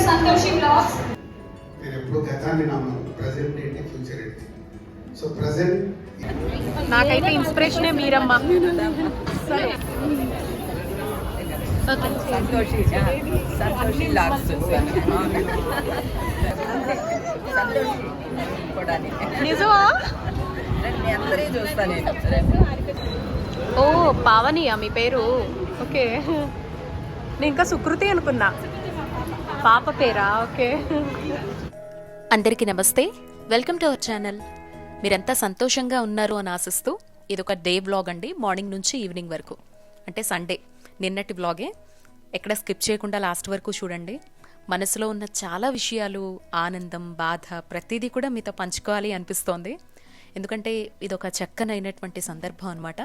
Santoshi blogs. నేను ఎప్పుడు గతాన్ని నమ్మను, ప్రజెంట్ ఏంటి ఫ్యూచర్ ఏంటి. సో ప్రజెంట్ నాకైతే ఇన్స్పిరేషనే మీరమ్మ. సంతోషి లాగ్స్ నిజమా? అందరే చూస్తా నేను. ఓ పావనియా మీ పేరు? ఓకే, నేను ఇంకా సుకృతి అనుకున్నా. పాప పేరా? ఓకే. అందరికీ నమస్తే, వెల్కమ్ టు అవర్ ఛానల్. మీరంతా సంతోషంగా ఉన్నారు అని ఆశిస్తూ ఇదొక డే వ్లాగ్ అండి. మార్నింగ్ నుంచి ఈవినింగ్ వరకు, అంటే సండే నిన్నటి వ్లాగే. ఎక్కడ స్కిప్ చేయకుండా లాస్ట్ వరకు చూడండి. మనసులో ఉన్న చాలా విషయాలు, ఆనందం, బాధ, ప్రతిదీ కూడా మీతో పంచుకోవాలి అనిపిస్తోంది. ఎందుకంటే ఇదొక చక్కనైనటువంటి సందర్భం అనమాట.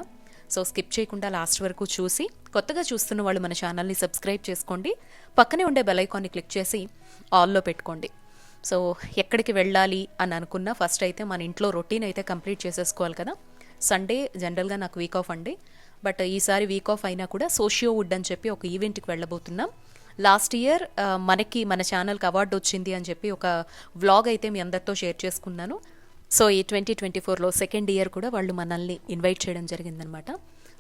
సో స్కిప్ చేయకుండా లాస్ట్ వరకు చూసి, కొత్తగా చూస్తున్న వాళ్ళు మన ఛానల్ని సబ్స్క్రైబ్ చేసుకోండి. పక్కనే ఉండే బెల్ ఐకాన్ని క్లిక్ చేసి ఆల్లో పెట్టుకోండి. సో ఎక్కడికి వెళ్ళాలి అని అనుకున్నా ఫస్ట్ అయితే మన ఇంట్లో రొటీన్ అయితే కంప్లీట్ చేసేసుకోవాలి కదా. సండే జనరల్గా నాకు వీక్ ఆఫ్ అండి. బట్ ఈసారి వీక్ ఆఫ్ అయినా కూడా సోషియో వుడ్ అని చెప్పి ఒక ఈవెంట్కి వెళ్ళబోతున్నాం. లాస్ట్ ఇయర్ మనకి మన ఛానల్కి అవార్డు వచ్చింది అని చెప్పి ఒక వ్లాగ్ అయితే మీ అందరితో షేర్ చేసుకున్నాను. సో ఈ 2024లో సెకండ్ ఇయర్ కూడా వాళ్ళు మనల్ని ఇన్వైట్ చేయడం జరిగిందనమాట.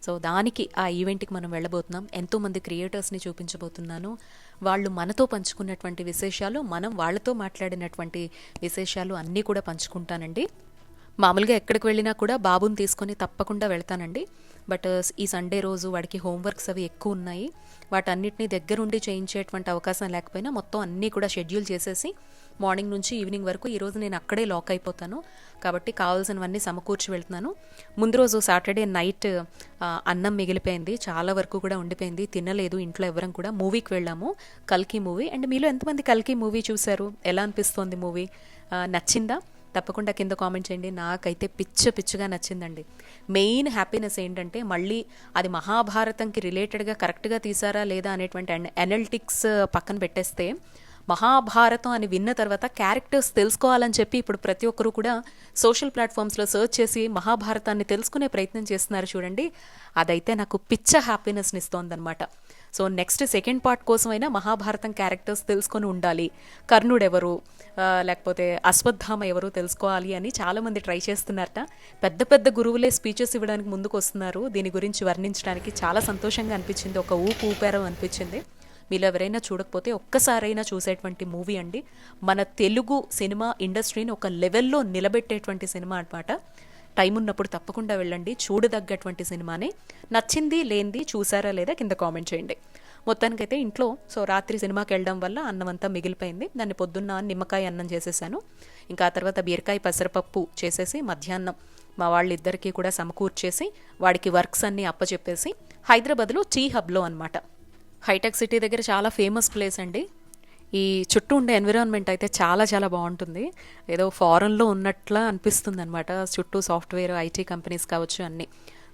సో దానికి ఆ ఈవెంట్కి మనం వెళ్ళబోతున్నాం. ఎంతోమంది క్రియేటర్స్ని చూపించబోతున్నాను. వాళ్ళు మనతో పంచుకున్నటువంటి విశేషాలు, మనం వాళ్ళతో మాట్లాడినటువంటి విశేషాలు అన్నీ కూడా పంచుకుంటానండి. మామూలుగా ఎక్కడికి వెళ్ళినా కూడా బాబుని తీసుకొని తప్పకుండా వెళ్తానండి. బట్ ఈ సండే రోజు వాడికి హోంవర్క్స్ అవి ఎక్కువ ఉన్నాయి. వాటన్నిటిని దగ్గరుండి చేయించేటువంటి అవకాశం లేకపోయినా మొత్తం అన్నీ కూడా షెడ్యూల్ చేసేసి మార్నింగ్ నుంచి ఈవినింగ్ వరకు ఈరోజు నేను అక్కడే లాక్ అయిపోతాను. కాబట్టి కావాల్సినవన్నీ సమకూర్చి వెళ్తున్నాను. ముందు రోజు సాటర్డే నైట్ అన్నం మిగిలిపోయింది, చాలా వరకు కూడా ఉండిపోయింది, తినలేదు ఇంట్లో ఎవరం కూడా. మూవీకి వెళ్ళాము, కల్కి మూవీ. అండ్ మీలో ఎంతమంది కల్కి మూవీ చూశారు? ఎలా అనిపిస్తోంది మూవీ? నచ్చిందా? తప్పకుండా కింద కామెంట్ చేయండి. నాకైతే పిచ్చిగా నచ్చిందండి. మెయిన్ హ్యాపీనెస్ ఏంటంటే మళ్ళీ అది మహాభారతంకి రిలేటెడ్గా కరెక్ట్గా తీసారా లేదా అనేటువంటి అనలిటిక్స్ పక్కన పెట్టేస్తే, మహాభారతం అని విన్న తర్వాత క్యారెక్టర్స్ తెలుసుకోవాలని చెప్పి ఇప్పుడు ప్రతి ఒక్కరు కూడా సోషల్ ప్లాట్ఫామ్స్లో సర్చ్ చేసి మహాభారతాన్ని తెలుసుకునే ప్రయత్నం చేస్తున్నారు చూడండి. అదైతే నాకు హ్యాపీనెస్ని ఇస్తోందనమాట. సో నెక్స్ట్ సెకండ్ పార్ట్ కోసమైనా మహాభారతం క్యారెక్టర్స్ తెలుసుకొని ఉండాలి. కర్ణుడు ఎవరు, లేకపోతే అశ్వత్థామ ఎవరు తెలుసుకోవాలి అని చాలామంది ట్రై చేస్తున్నారట. పెద్ద పెద్ద గురువులే స్పీచెస్ ఇవ్వడానికి ముందుకు వస్తున్నారు దీని గురించి వర్ణించడానికి. చాలా సంతోషంగా అనిపించింది, ఒక ఊపారం అనిపించింది. మీలో ఎవరైనా చూడకపోతే ఒక్కసారైనా చూసేటువంటి మూవీ అండి. మన తెలుగు సినిమా ఇండస్ట్రీని ఒక లెవెల్లో నిలబెట్టేటువంటి సినిమా అనమాట. టైం ఉన్నప్పుడు తప్పకుండా వెళ్ళండి, చూడదగ్గటువంటి సినిమానే. నచ్చింది లేనిది చూసారా లేదా కింద కామెంట్ చేయండి. మొత్తానికైతే ఇంట్లో సో రాత్రి సినిమాకి వెళ్ళడం వల్ల అన్నం అంతా మిగిలిపోయింది. దాన్ని పొద్దున్న నిమ్మకాయ అన్నం చేసేసాను. ఇంకా ఆ తర్వాత బీరకాయ పెసరపప్పు చేసేసి మధ్యాహ్నం మా వాళ్ళిద్దరికీ కూడా సమకూర్చేసి వాడికి వర్క్స్ అన్నీ అప్పచెప్పేసి హైదరాబాద్లో టీ హబ్లో అనమాట, హైటెక్ సిటీ దగ్గర చాలా ఫేమస్ ప్లేస్ అండి. ఈ చుట్టూ ఉండే ఎన్విరాన్మెంట్ అయితే చాలా చాలా బాగుంటుంది. ఏదో ఫారెన్లో ఉన్నట్లా అనిపిస్తుంది అనమాట. చుట్టూ సాఫ్ట్వేర్, ఐటీ కంపెనీస్ కావచ్చు అన్నీ.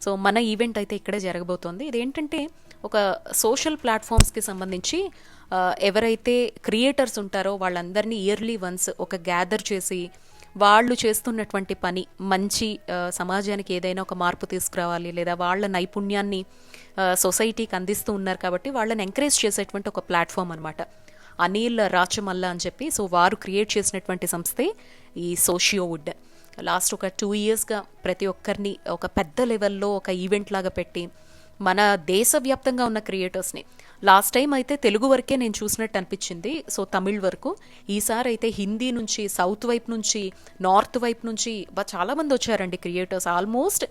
సో మన ఈవెంట్ అయితే ఇక్కడే జరగబోతోంది. ఇదేంటంటే ఒక సోషల్ ప్లాట్ఫామ్స్కి సంబంధించి ఎవరైతే క్రియేటర్స్ ఉంటారో వాళ్ళందరినీ ఇయర్లీ వన్స్ ఒక గ్యాదర్ చేసి వాళ్ళు చేస్తున్నటువంటి పని మంచి సమాజానికి ఏదైనా ఒక మార్పు తీసుకురావాలి, లేదా వాళ్ళ నైపుణ్యాన్ని సొసైటీకి అందిస్తూ ఉన్నారు కాబట్టి వాళ్ళని ఎంకరేజ్ చేసేటువంటి ఒక ప్లాట్ఫామ్ అనమాట. అనిల్ రాచమల్ల అని చెప్పి సో వారు క్రియేట్ చేసినటువంటి సంస్థే ఈ సోషియో వుడ్. లాస్ట్ ఒక 2 yearsగా ప్రతి ఒక్కరిని ఒక పెద్ద లెవెల్లో ఒక ఈవెంట్ లాగా పెట్టి మన దేశవ్యాప్తంగా ఉన్న క్రియేటర్స్ని, లాస్ట్ టైం అయితే తెలుగు వరకే నేను చూసినట్టు అనిపించింది, సో తమిళ్ వరకు. ఈసారి అయితే హిందీ నుంచి, సౌత్ వైపు నుంచి, నార్త్ వైపు నుంచి చాలామంది వచ్చారండి క్రియేటర్స్. ఆల్మోస్ట్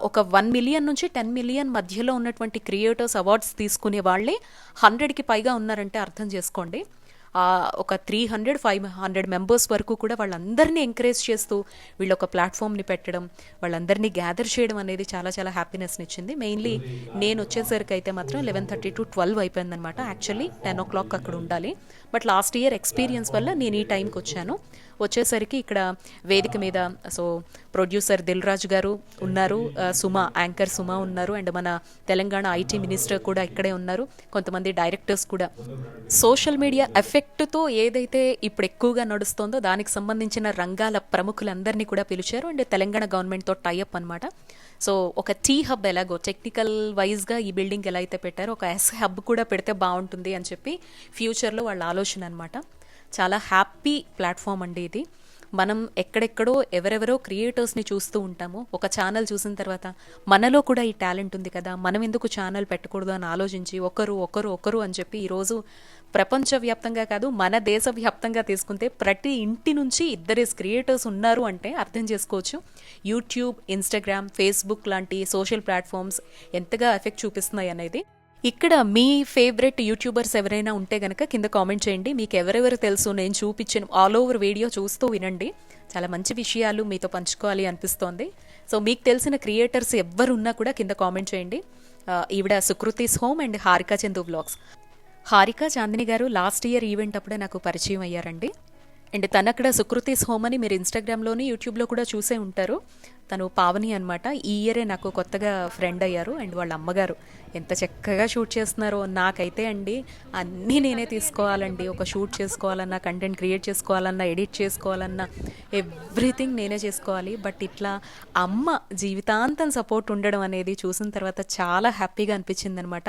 ఒక 1 million నుంచి 10 million మధ్యలో ఉన్నటువంటి క్రియేటర్స్ అవార్డ్స్ తీసుకునే వాళ్ళే 100కి పైగా ఉన్నారంటే అర్థం చేసుకోండి. ఒక 300-500 మెంబర్స్ వరకు కూడా వాళ్ళందరినీ ఎంకరేజ్ చేస్తూ వీళ్ళు ఒక ప్లాట్ఫామ్ని పెట్టడం, వాళ్ళందరినీ గ్యాదర్ చేయడం అనేది చాలా చాలా హ్యాపీనెస్ని ఇచ్చింది. మెయిన్లీ నేను వచ్చేసరికి అయితే మాత్రం 11:30 to 12 అయిపోయిందనమాట. యాక్చువల్లీ 10 o'clock అక్కడ ఉండాలి. బట్ లాస్ట్ ఇయర్ ఎక్స్పీరియన్స్ వల్ల నేను ఈ టైంకి వచ్చాను. వచ్చేసరికి ఇక్కడ వేదిక మీద సో ప్రొడ్యూసర్ దిల్ రాజు గారు ఉన్నారు, సుమా, యాంకర్ సుమా ఉన్నారు, అండ్ మన తెలంగాణ ఐటీ మినిస్టర్ కూడా ఇక్కడే ఉన్నారు, కొంతమంది డైరెక్టర్స్ కూడా. సోషల్ మీడియా ఎఫెక్ట్తో ఏదైతే ఇప్పుడు ఎక్కువగా నడుస్తుందో దానికి సంబంధించిన రంగాల ప్రముఖులందరినీ కూడా పిలిచారు. అండ్ తెలంగాణ గవర్నమెంట్తో టైఅప్ అనమాట. సో ఒక టీ హబ్ ఎలాగో టెక్నికల్ వైజ్గా ఈ బిల్డింగ్ ఎలా అయితే పెట్టారో ఒక ఎస్ హబ్ కూడా పెడితే బాగుంటుంది అని చెప్పి ఫ్యూచర్లో వాళ్ళ ఆలోచన అనమాట. చాలా హ్యాపీ ప్లాట్ఫామ్ అండి ఇది. మనం ఎక్కడెక్కడో ఎవరెవరో క్రియేటర్స్ని చూస్తూ ఉంటాము. ఒక ఛానల్ చూసిన తర్వాత మనలో కూడా ఈ టాలెంట్ ఉంది కదా, మనం ఎందుకు ఛానల్ పెట్టకూడదు అని ఆలోచించి ఒకరు అని చెప్పి ఈరోజు ప్రపంచవ్యాప్తంగా కాదు మన దేశవ్యాప్తంగా తీసుకుంటే ప్రతి ఇంటి నుంచి ఇద్దరు క్రియేటర్స్ ఉన్నారు అంటే అర్థం చేసుకోవచ్చు యూట్యూబ్, ఇన్స్టాగ్రామ్, ఫేస్బుక్ లాంటి సోషల్ ప్లాట్ఫామ్స్ ఎంతగా ఎఫెక్ట్ చూపిస్తున్నాయి అనేది. ఇక్కడ మీ ఫేవరెట్ యూట్యూబర్స్ ఎవరైనా ఉంటే కనుక కింద కామెంట్ చేయండి. మీకు ఎవరెవరు తెలుసు, నేను చూపించిన ఆల్ ఓవర్ వీడియో చూస్తూ వినండి. చాలా మంచి విషయాలు మీతో పంచుకోవాలి అనిపిస్తోంది. సో మీకు తెలిసిన క్రియేటర్స్ ఎవరున్నా కూడా కింద కామెంట్ చేయండి. ఈవిడ Sukriti's home and Harika Chandu vlogs. Harika Chandini garu last year event అప్పుడే నాకు పరిచయం అయ్యారండి. అండ్ తను అక్కడ సుకృతిస్ హోమ్ అని మీరు ఇన్స్టాగ్రామ్లోని యూట్యూబ్లో కూడా చూసే ఉంటారు. తను పావని అనమాట. ఈ ఇయరే నాకు కొత్తగా ఫ్రెండ్ అయ్యారు. అండ్ వాళ్ళ అమ్మగారు ఎంత చక్కగా షూట్ చేస్తున్నారో. నాకైతే అండి అన్నీ నేనే తీసుకోవాలండి. ఒక షూట్ చేసుకోవాలన్నా, కంటెంట్ క్రియేట్ చేసుకోవాలన్నా, ఎడిట్ చేసుకోవాలన్నా ఎవ్రీథింగ్ నేనే చేసుకోవాలి. బట్ ఇట్లా అమ్మ జీవితాంతం సపోర్ట్ ఉండడం అనేది చూసిన తర్వాత చాలా హ్యాపీగా అనిపించింది అనమాట.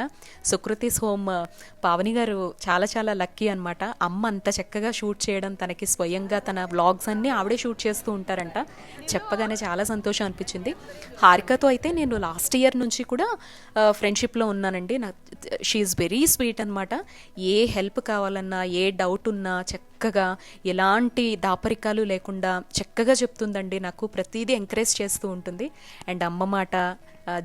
సుకృతిస్ హోమ్ పావని గారు చాలా చాలా లక్కీ అనమాట. అమ్మ అంత చక్కగా షూట్ చేయడం, తనకి స్వయంగా తన వ్లాగ్స్ అన్నీ ఆవిడే షూట్ చేస్తూ ఉంటారంట. చెప్పగానే చాలా సంతోషం అనిపించింది. హారికతో అయితే నేను లాస్ట్ ఇయర్ నుంచి కూడా ఫ్రెండ్షిప్లో ఉన్నానండి. షీ ఈజ్ వెరీ స్వీట్ అనమాట. ఏ హెల్ప్ కావాలన్నా, ఏ డౌట్ ఉన్నా చక్కగా ఎలాంటి దాపరికాలు లేకుండా చక్కగా చెప్తుందండి. నాకు ప్రతిదీ ఎంకరేజ్ చేస్తూ ఉంటుంది. అండ్ అమ్మ మాట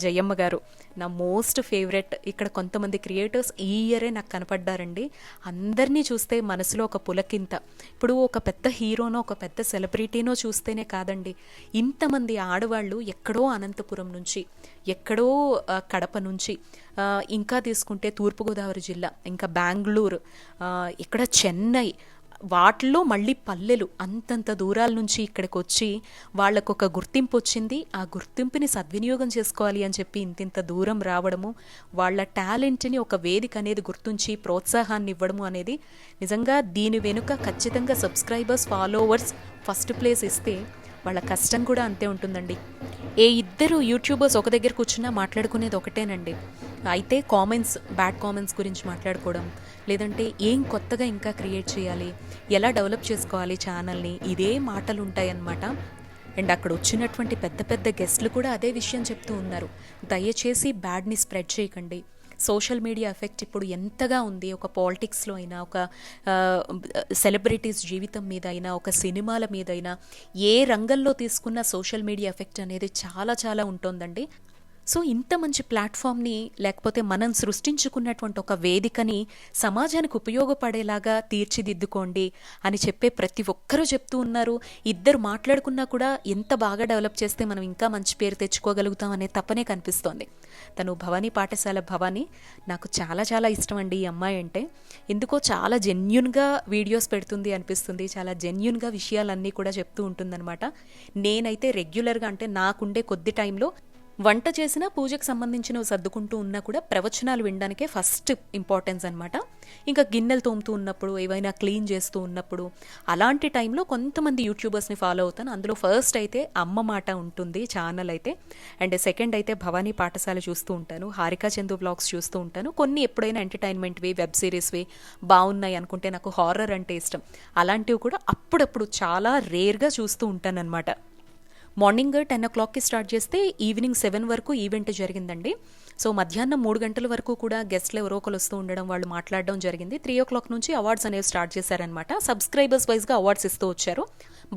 జయమ్మ గారు నా మోస్ట్ ఫేవరెట్. ఇక్కడ కొంతమంది క్రియేటర్స్ ఈ ఇయరే నాకు కనపడ్డారండి. అందరినీ చూస్తే మనసులో ఒక పులకింత. ఇప్పుడు ఒక పెద్ద హీరోనో, ఒక పెద్ద సెలబ్రిటీనో చూస్తేనే కాదండి, ఇంతమంది ఆడవాళ్ళు ఎక్కడో అనంతపురం నుంచి, ఎక్కడో కడప నుంచి, ఇంకా తీసుకుంటే తూర్పుగోదావరి జిల్లా, ఇంకా బెంగళూరు, ఇక్కడ చెన్నై, వాటిల్లో మళ్ళీ పల్లెలు అంతంత దూరాల నుంచి ఇక్కడికి వచ్చి వాళ్ళకు ఒక గుర్తింపు వచ్చింది. ఆ గుర్తింపుని సద్వినియోగం చేసుకోవాలి అని చెప్పి ఇంత దూరం రావడము, వాళ్ళ టాలెంట్ని ఒక వేదిక అనేది గుర్తించి ప్రోత్సాహాన్ని ఇవ్వడము అనేది నిజంగా దీని వెనుక ఖచ్చితంగా సబ్స్క్రైబర్స్, ఫాలోవర్స్ ఫస్ట్ ప్లేస్ ఇస్తే వాళ్ళ కష్టం కూడా అంతే ఉంటుందండి. ఏ ఇద్దరు యూట్యూబర్స్ ఒక దగ్గర కూర్చున్నా మాట్లాడుకునేది ఒకటేనండి. అయితే కామెంట్స్, బ్యాడ్ కామెంట్స్ గురించి మాట్లాడుకోవడం, లేదంటే ఏం కొత్తగా ఇంకా క్రియేట్ చేయాలి, ఎలా డెవలప్ చేసుకోవాలి ఛానల్ని, ఇదే మాటలు ఉంటాయన్నమాట. అండ్ అక్కడ వచ్చినటువంటి పెద్ద పెద్ద గెస్ట్లు కూడా అదే విషయం చెప్తూ ఉన్నారు. దయచేసి బ్యాడ్ని స్ప్రెడ్ చేయకండి. సోషల్ మీడియా ఎఫెక్ట్ ఇప్పుడు ఎంతగా ఉంది. ఒక పాలిటిక్స్లో అయినా, ఒక సెలబ్రిటీస్ జీవితం మీద అయినా, ఒక సినిమాల మీద అయినా, ఏ రంగంలో తీసుకున్న సోషల్ మీడియా ఎఫెక్ట్ అనేది చాలా చాలా ఉంటుందండి. సో ఇంత మంచి ప్లాట్ఫామ్ని, లేకపోతే మనం సృష్టించుకున్నటువంటి ఒక వేదికని సమాజానికి ఉపయోగపడేలాగా తీర్చిదిద్దుకోండి అని చెప్పే ప్రతి ఒక్కరూ చెప్తూ ఉన్నారు. ఇద్దరు మాట్లాడుకున్నా కూడా ఎంత బాగా డెవలప్ చేస్తే మనం ఇంకా మంచి పేరు తెచ్చుకోగలుగుతాం అనే తప్పనే కనిపిస్తోంది. తను భవానీ పాఠశాల భవానీ, నాకు చాలా చాలా ఇష్టం అండి ఈ అమ్మాయి అంటే. ఎందుకో చాలా జెన్యున్గా వీడియోస్ పెడుతుంది అనిపిస్తుంది. చాలా జెన్యున్గా విషయాలన్నీ కూడా చెప్తూ ఉంటుందన్నమాట. నేనైతే రెగ్యులర్గా, అంటే నాకుండే కొద్ది టైంలో వంట చేసిన, పూజకు సంబంధించినవి సర్దుకుంటూ ఉన్నా కూడా ప్రవచనాలు వినడానికే ఫస్ట్ ఇంపార్టెన్స్ అనమాట. ఇంకా గిన్నెలు తోముతూ ఉన్నప్పుడు, ఏవైనా క్లీన్ చేస్తూ ఉన్నప్పుడు, అలాంటి టైంలో కొంతమంది యూట్యూబర్స్ని ఫాలో అవుతాను. అందులో ఫస్ట్ అయితే అమ్మ మాట ఉంటుంది ఛానల్ అయితే, అండ్ సెకండ్ అయితే భవానీ పాఠశాల చూస్తూ ఉంటాను, హారికా చందు వ్లాగ్స్ చూస్తూ ఉంటాను. కొన్ని ఎప్పుడైనా ఎంటర్టైన్మెంట్వి, వెబ్ సిరీస్వి బాగున్నాయి అనుకుంటే, నాకు హారర్ అంటే ఇష్టం, అలాంటివి కూడా అప్పుడప్పుడు చాలా రేర్గా చూస్తూ ఉంటాను అనమాట. మార్నింగ్ 10 o'clockకి స్టార్ట్ చేస్తే ఈవినింగ్ 7 వరకు ఈవెంట్ జరిగిందండి. సో మధ్యాహ్నం 3 గంటల వరకు కూడా గెస్ట్లు ఎవరో ఒకరు వస్తూ ఉండడం, వాళ్ళు మాట్లాడడం జరిగింది. 3 o'clock నుంచి అవార్డ్స్ అనేవి స్టార్ట్ చేశారనమాట. సబ్స్క్రైబర్స్ వైజ్గా అవార్డ్స్ ఇస్తూ వచ్చారు.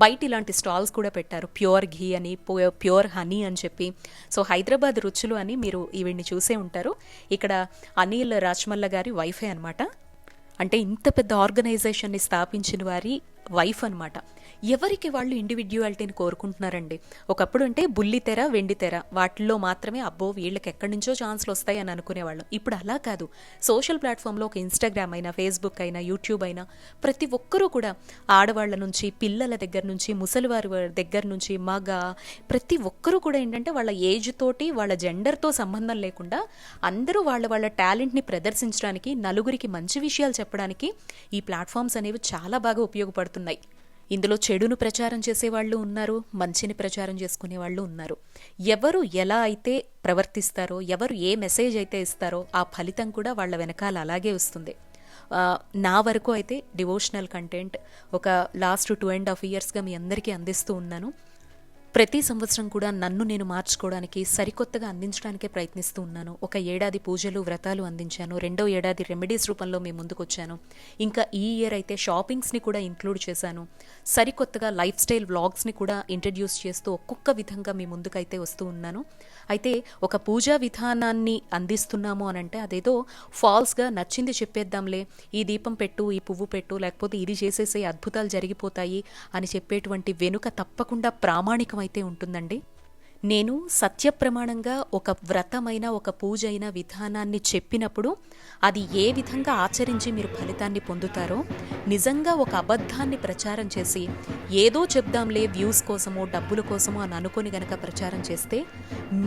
బయట ఇలాంటి స్టాల్స్ కూడా పెట్టారు, ప్యూర్ ఘీ అని, ప్యూర్ హనీ అని చెప్పి. సో హైదరాబాద్ రుచులు అని మీరు ఈవిడ్ని చూసే ఉంటారు. ఇక్కడ అనిల్ రాజ్మల్ల గారి వైఫే అనమాట. అంటే ఇంత పెద్ద ఆర్గనైజేషన్ని స్థాపించిన వారి వైఫ్ అనమాట. ఎవరికి వాళ్ళు ఇండివిడ్యువాలిటీని కోరుకుంటున్నారండి. ఒకప్పుడు అంటే బుల్లి తెర, వెండి తెర, వాటిల్లో మాత్రమే అబ్బో వీళ్ళకి ఎక్కడి నుంచో ఛాన్స్లు వస్తాయి అని అనుకునేవాళ్ళం. ఇప్పుడు అలా కాదు. సోషల్ ప్లాట్ఫామ్లో ఒక ఇన్స్టాగ్రామ్ అయినా, ఫేస్బుక్ అయినా, యూట్యూబ్ అయినా ప్రతి ఒక్కరూ కూడా ఆడవాళ్ళ నుంచి, పిల్లల దగ్గర నుంచి, ముసలివారి దగ్గర నుంచి, మగ, ప్రతి ఒక్కరూ కూడా ఏంటంటే వాళ్ళ ఏజ్ తోటి, వాళ్ళ జెండర్తో సంబంధం లేకుండా అందరూ వాళ్ళ టాలెంట్ని ప్రదర్శించడానికి, నలుగురికి మంచి విషయాలు చెప్పడానికి ఈ ప్లాట్ఫామ్స్ అనేవి చాలా బాగా ఉపయోగపడుతున్నాయి. ఇందులో చెడును ప్రచారం చేసేవాళ్ళు ఉన్నారు, మంచిని ప్రచారం చేసుకునే వాళ్ళు ఉన్నారు. ఎవరు ఎలా అయితే ప్రవర్తిస్తారో, ఎవరు ఏ మెసేజ్ అయితే ఇస్తారో ఆ ఫలితం కూడా వాళ్ళ వెనకాల అలాగే వస్తుంది. నా వరకు అయితే డివోషనల్ కంటెంట్ ఒక లాస్ట్ 2.5 yearsగా మీ అందరికీ అందిస్తూ ఉన్నాను. ప్రతి సంవత్సరం కూడా నన్ను నేను మార్చుకోవడానికి, సరికొత్తగా అందించడానికే ప్రయత్నిస్తూ ఉన్నాను. ఒక ఏడాది పూజలు వ్రతాలు అందించాను, 2వ ఏడాది రెమెడీస్ రూపంలో మీ ముందుకు వచ్చాను. ఇంకా ఈ ఇయర్ అయితే షాపింగ్స్ని కూడా ఇంక్లూడ్ చేశాను. సరికొత్తగా లైఫ్ స్టైల్ వ్లాగ్స్ని కూడా ఇంట్రడ్యూస్ చేస్తూ ఒక్కొక్క విధంగా మీ ముందుకైతే వస్తూ ఉన్నాను. అయితే ఒక పూజా విధానాన్ని అందిస్తున్నాము అనంటే అదేదో ఫాల్స్గా నచ్చింది చెప్పేద్దాంలే, ఈ దీపం పెట్టు, ఈ పువ్వు పెట్టు, లేకపోతే ఇది చేసేసే అద్భుతాలు జరిగిపోతాయి అని చెప్పేటువంటి వెనుక తప్పకుండా ప్రామాణికం అయితే ఉంటుందండి. నేను సత్యప్రమాణంగా ఒక వ్రతమైన, ఒక పూజ అయిన విధానాన్ని చెప్పినప్పుడు అది ఏ విధంగా ఆచరించి మీరు ఫలితాన్ని పొందుతారో, నిజంగా ఒక అబద్ధాన్ని ప్రచారం చేసి ఏదో చెప్దాంలే వ్యూస్ కోసమో డబ్బుల కోసమో అని అనుకొని గనక ప్రచారం చేస్తే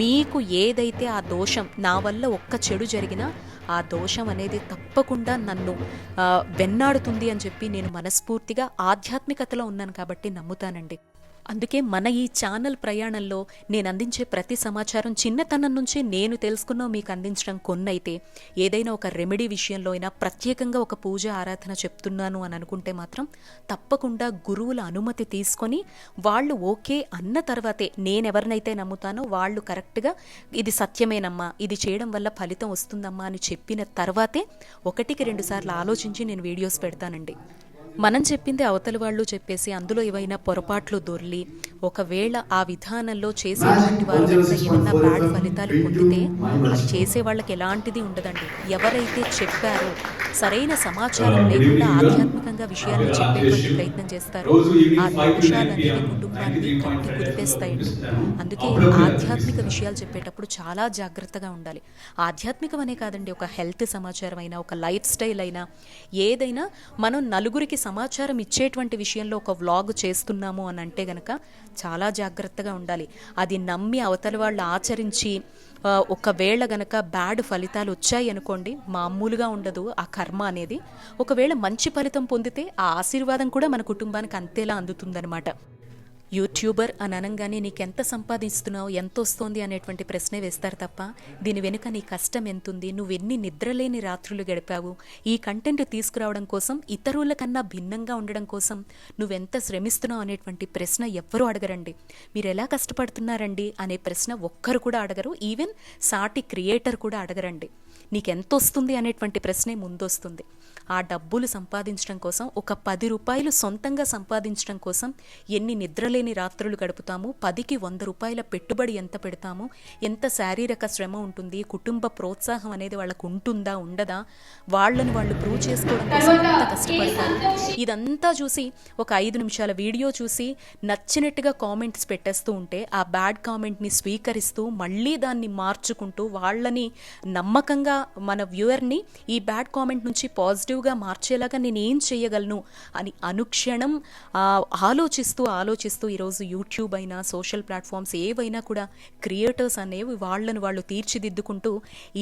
మీకు ఏదైతే ఆ దోషం, నా వల్ల ఒక్క చెడు జరిగినా ఆ దోషం అనేది తప్పకుండా నన్ను వెన్నాడుతుంది అని చెప్పి నేను మనస్ఫూర్తిగా ఆధ్యాత్మికతలో ఉన్నాను కాబట్టి నమ్ముతానండి. అందుకే మన ఈ ఛానల్ ప్రయాణంలో నేను అందించే ప్రతి సమాచారం చిన్నతనం నుంచి నేను తెలుసుకున్నా మీకు అందించడం కొన్నైతే, ఏదైనా ఒక రెమెడీ విషయంలో అయినా ప్రత్యేకంగా ఒక పూజ ఆరాధన చెప్తున్నాను అని అనుకుంటే మాత్రం తప్పకుండా గురువుల అనుమతి తీసుకొని వాళ్ళు ఓకే అన్న తర్వాతే, నేనెవరినైతే నమ్ముతానో వాళ్ళు కరెక్ట్గా ఇది సత్యమేనమ్మా, ఇది చేయడం వల్ల ఫలితం వస్తుందమ్మా అని చెప్పిన తర్వాతే 1-2 సార్లు ఆలోచించి నేను వీడియోస్ పెడతానండి. మనం చెప్పింది అవతలి వాళ్ళు చెప్పేసి అందులో ఏవైనా పొరపాట్లు దొర్లి ఒకవేళ ఆ విధానంలో చేసేటువంటి వారు ఏమన్నా బ్యాడ్ ఫలితాలు పొందితే అది చేసే వాళ్ళకి ఎలాంటిది ఉండదండి. ఎవరైతే చెప్పారో, సరైన సమాచారం లేకుండా ఆధ్యాత్మికంగా విషయాలను చెప్పేటువంటి ప్రయత్నం చేస్తారో ఆ దోషాలు అనేవి కుటుంబాన్ని కట్టి కుదిపేస్తాయండి. అందుకే ఆధ్యాత్మిక విషయాలు చెప్పేటప్పుడు చాలా జాగ్రత్తగా ఉండాలి. ఆధ్యాత్మికం అనే కాదండి, ఒక హెల్త్ సమాచారం అయినా, ఒక లైఫ్ స్టైల్ అయినా, ఏదైనా మనం నలుగురికి సమాచారం ఇచ్చేటువంటి విషయంలో ఒక వ్లాగ్ చేస్తున్నాము అని అంటే గనక చాలా జాగ్రత్తగా ఉండాలి. అది నమ్మి అవతల వాళ్ళు ఆచరించి ఒకవేళ గనక బ్యాడ్ ఫలితాలు వచ్చాయి అనుకోండి, మామూలుగా ఉండదు ఆ కర్మ అనేది. ఒకవేళ మంచి ఫలితం పొందితే ఆ ఆశీర్వాదం కూడా మన కుటుంబానికి అంతేలా అందుతుందన్నమాట. యూట్యూబర్ అని అనగానే నీకెంత సంపాదిస్తున్నావు, ఎంత వస్తోంది అనేటువంటి ప్రశ్నే వేస్తారు తప్ప దీని వెనుక నీ కష్టం ఎంతుంది, నువ్వెన్ని నిద్రలేని రాత్రులు గడిపావు, ఈ కంటెంట్ తీసుకురావడం కోసం, ఇతరుల కన్నా భిన్నంగా ఉండడం కోసం నువ్వెంత శ్రమిస్తున్నావు అనేటువంటి ప్రశ్న ఎవ్వరూ అడగరండి. మీరు ఎలా కష్టపడుతున్నారండి అనే ప్రశ్న ఒక్కరు కూడా అడగరు. ఈవెన్ సాటి క్రియేటర్ కూడా అడగరండి. నీకెంత వస్తుంది అనేటువంటి ప్రశ్నే ముందొస్తుంది. ఆ డబ్బులు సంపాదించడం కోసం, ఒక 10 రూపాయలు సొంతంగా సంపాదించడం కోసం ఎన్ని నిద్రలేని రాత్రులు గడుపుతాము, 10కి 100 రూపాయల పెట్టుబడి ఎంత పెడతాము, ఎంత శారీరక శ్రమ ఉంటుంది, కుటుంబ ప్రోత్సాహం అనేది వాళ్ళకు ఉంటుందా ఉండదా, వాళ్ళని వాళ్ళు ప్రూవ్ చేసుకోవడం కోసం ఎంత కష్టపడతారు. ఇదంతా చూసి ఒక 5 నిమిషాల వీడియో చూసి నచ్చినట్టుగా కామెంట్స్ పెట్టేస్తూ ఉంటే ఆ బ్యాడ్ కామెంట్ని స్వీకరిస్తూ మళ్ళీ దాన్ని మార్చుకుంటూ వాళ్ళని నమ్మకంగా మన వ్యూయర్ని ఈ బ్యాడ్ కామెంట్ నుంచి పాజిటివ్గా మార్చేలాగా నేను ఏం చేయగలను అని అనుక్షణం ఆలోచిస్తూ ఈరోజు యూట్యూబ్ అయినా, సోషల్ ప్లాట్ఫామ్స్ ఏవైనా కూడా క్రియేటర్స్ అనేవి వాళ్ళను వాళ్ళు తీర్చిదిద్దుకుంటూ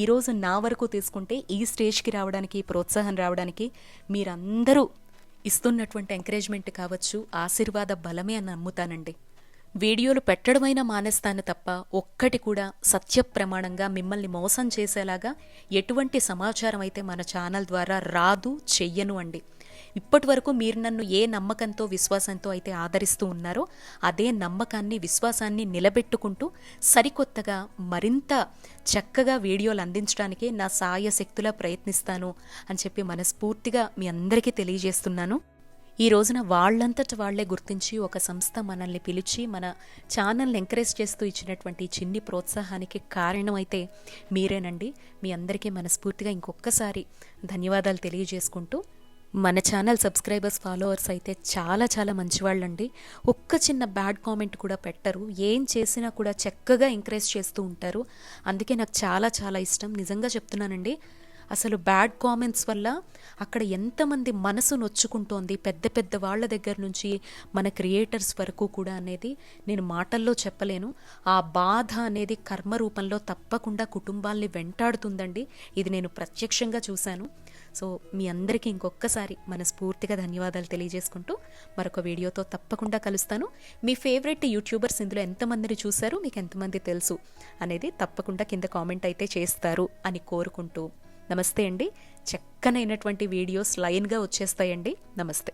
ఈరోజు నా వరకు తీసుకుంటే ఈ స్టేజ్కి రావడానికి, ప్రోత్సాహం రావడానికి మీరందరూ ఇస్తున్నటువంటి ఎంకరేజ్మెంట్ కావచ్చు, ఆశీర్వాద బలమే అని నమ్ముతానండి. వీడియోలు పెట్టడమైనా మానేస్తాను తప్ప ఒక్కటి కూడా సత్య ప్రమాణంగా మిమ్మల్ని మోసం చేసేలాగా ఎటువంటి సమాచారం అయితే మన ఛానల్ ద్వారా రాదు, చెయ్యను అండి. ఇప్పటి వరకు మీరు నన్ను ఏ నమ్మకంతో, విశ్వాసంతో అయితే ఆదరిస్తూ ఉన్నారో అదే నమ్మకాన్ని, విశ్వాసాన్ని నిలబెట్టుకుంటూ సరికొత్తగా మరింత చక్కగా వీడియోలు అందించడానికే నా సాయశక్తులా ప్రయత్నిస్తాను అని చెప్పి మనస్ఫూర్తిగా మీ అందరికీ తెలియజేస్తున్నాను. ఈ రోజున వాళ్ళంతట వాళ్లే గుర్తించి ఒక సంస్థ మనల్ని పిలిచి మన ఛానల్ని ఎంకరేజ్ చేస్తూ ఇచ్చినటువంటి చిన్ని ప్రోత్సాహానికి కారణమైతే మీరేనండి. మీ అందరికీ మనస్ఫూర్తిగా ఇంకొకసారి ధన్యవాదాలు తెలియజేసుకుంటూ, మన ఛానల్ సబ్స్క్రైబర్స్, ఫాలోవర్స్ అయితే చాలా చాలా మంచివాళ్ళండి. ఒక్క చిన్న బ్యాడ్ కామెంట్ కూడా పెట్టరు, ఏం చేసినా కూడా చక్కగా ఎంకరేజ్ చేస్తూ ఉంటారు. అందుకే నాకు చాలా చాలా ఇష్టం, నిజంగా చెప్తున్నానండి. అసలు బ్యాడ్ కామెంట్స్ వల్ల అక్కడ ఎంతమంది మనసు నొచ్చుకుంటోంది, పెద్ద పెద్ద వాళ్ళ దగ్గర నుంచి మన క్రియేటర్స్ వరకు కూడా అనేది నేను మాటల్లో చెప్పలేను. ఆ బాధ అనేది కర్మ రూపంలో తప్పకుండా కుటుంబాల్ని వెంటాడుతుందండి. ఇది నేను ప్రత్యక్షంగా చూశాను. సో మీ అందరికీ ఇంకొకసారి మనస్ఫూర్తిగా ధన్యవాదాలు తెలియజేసుకుంటూ మరొక వీడియోతో తప్పకుండా కలుస్తాను. మీ ఫేవరెట్ యూట్యూబర్స్ ఇందులో ఎంతమందిని చూశారు, మీకు ఎంతమంది తెలుసు అనేది తప్పకుండా కింద కామెంట్ అయితే చేస్తారు అని కోరుకుంటూ నమస్తే అండి. చక్కనైనటువంటి వీడియోస్ లైన్గా వచ్చేస్తాయండి. నమస్తే.